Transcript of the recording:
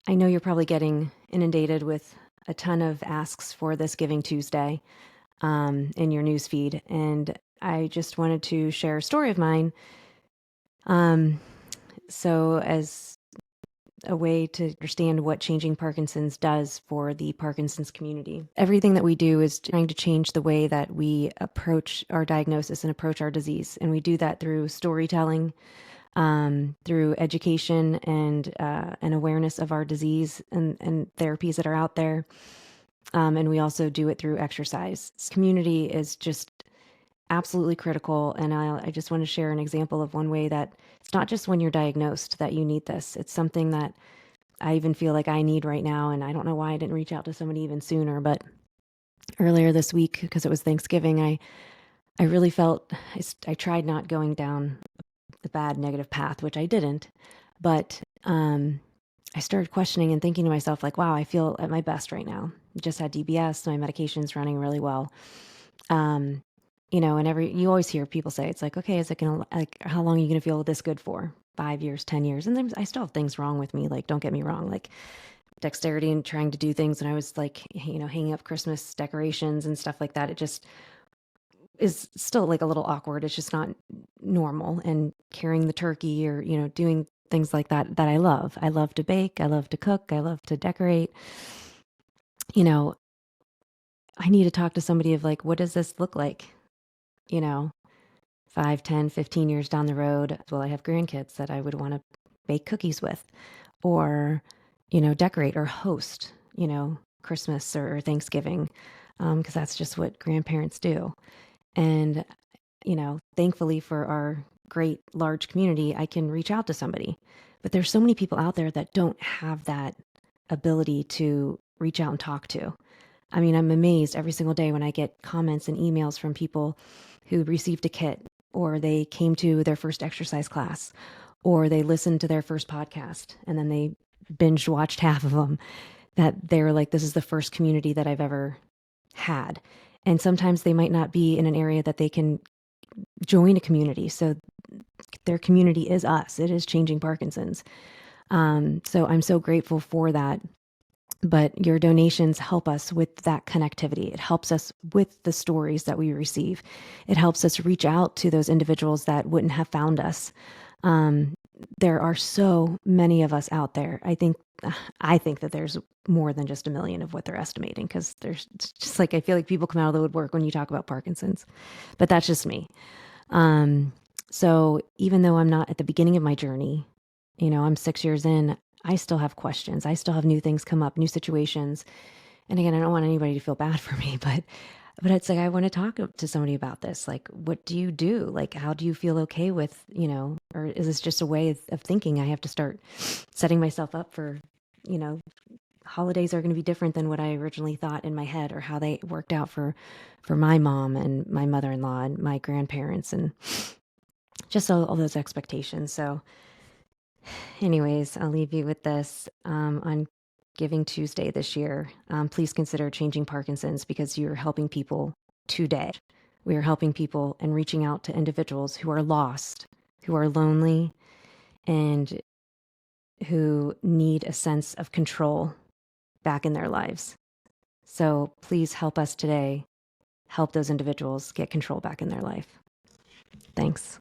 I know you're probably getting inundated with a ton of asks for this Giving Tuesday in your newsfeed, and I just wanted to share a story of mine. Um, so, as a way to understand what Changing Parkinson's does for the Parkinson's community. Everything that we do is trying to change the way that we approach our diagnosis and approach our disease. And we do that through storytelling, through education and an awareness of our disease and therapies that are out there. And we also do it through exercise. Community is just absolutely critical. And I just want to share an example of one way that it's not just when you're diagnosed that you need this. It's something that I even feel like I need right now. And I don't know why I didn't reach out to somebody even sooner. But earlier this week, because it was Thanksgiving, I really felt I tried not going down the bad negative path, which I didn't. But I started questioning and thinking to myself, like, wow, I feel at my best right now. I just had DBS, my medication's running really well. And you always hear people say, it's like, okay, is it gonna, like, how long are you gonna feel this good for? 5 years, 10 years. And then I still have things wrong with me. Like, don't get me wrong, like dexterity and trying to do things. And I was like, hanging up Christmas decorations and stuff like that. It just is still like a little awkward. It's just not normal. And carrying the turkey or, doing things like that I love. I love to bake. I love to cook. I love to decorate. You know, I need to talk to somebody of like, what does this look like? You know, 5, 10, 15 years down the road. Well, I have grandkids that I would want to bake cookies with or, decorate or host, Christmas or Thanksgiving, because that's just what grandparents do. And, thankfully for our great large community, I can reach out to somebody. But there's so many people out there that don't have that ability to reach out and talk to. I mean, I'm amazed every single day when I get comments and emails from people who received a kit or they came to their first exercise class or they listened to their first podcast and then they binge watched half of them, that they were like, this is the first community that I've ever had. And sometimes they might not be in an area that they can join a community. So their community is us. It is Changing Parkinson's. So I'm so grateful for that. But your donations help us with that connectivity. It helps us with the stories that we receive. It helps us reach out to those individuals that wouldn't have found us. There are so many of us out there. I think that there's more than just a million of what they're estimating, because there's just like, I feel like people come out of the woodwork when you talk about Parkinson's, but that's just me. So even though I'm not at the beginning of my journey, I'm 6 years in, I still have questions. I still have new things come up, new situations. And again, I don't want anybody to feel bad for me, but it's like, I want to talk to somebody about this. Like, what do you do? Like, how do you feel okay with, or is this just a way of thinking? I have to start setting myself up for, you know, holidays are going to be different than what I originally thought in my head or how they worked out for my mom and my mother-in-law and my grandparents and just all those expectations. So anyways, I'll leave you with this. On Giving Tuesday this year, please consider Changing Parkinson's, because you're helping people today. We are helping people and reaching out to individuals who are lost, who are lonely, and who need a sense of control back in their lives. So please help us today, help those individuals get control back in their life. Thanks.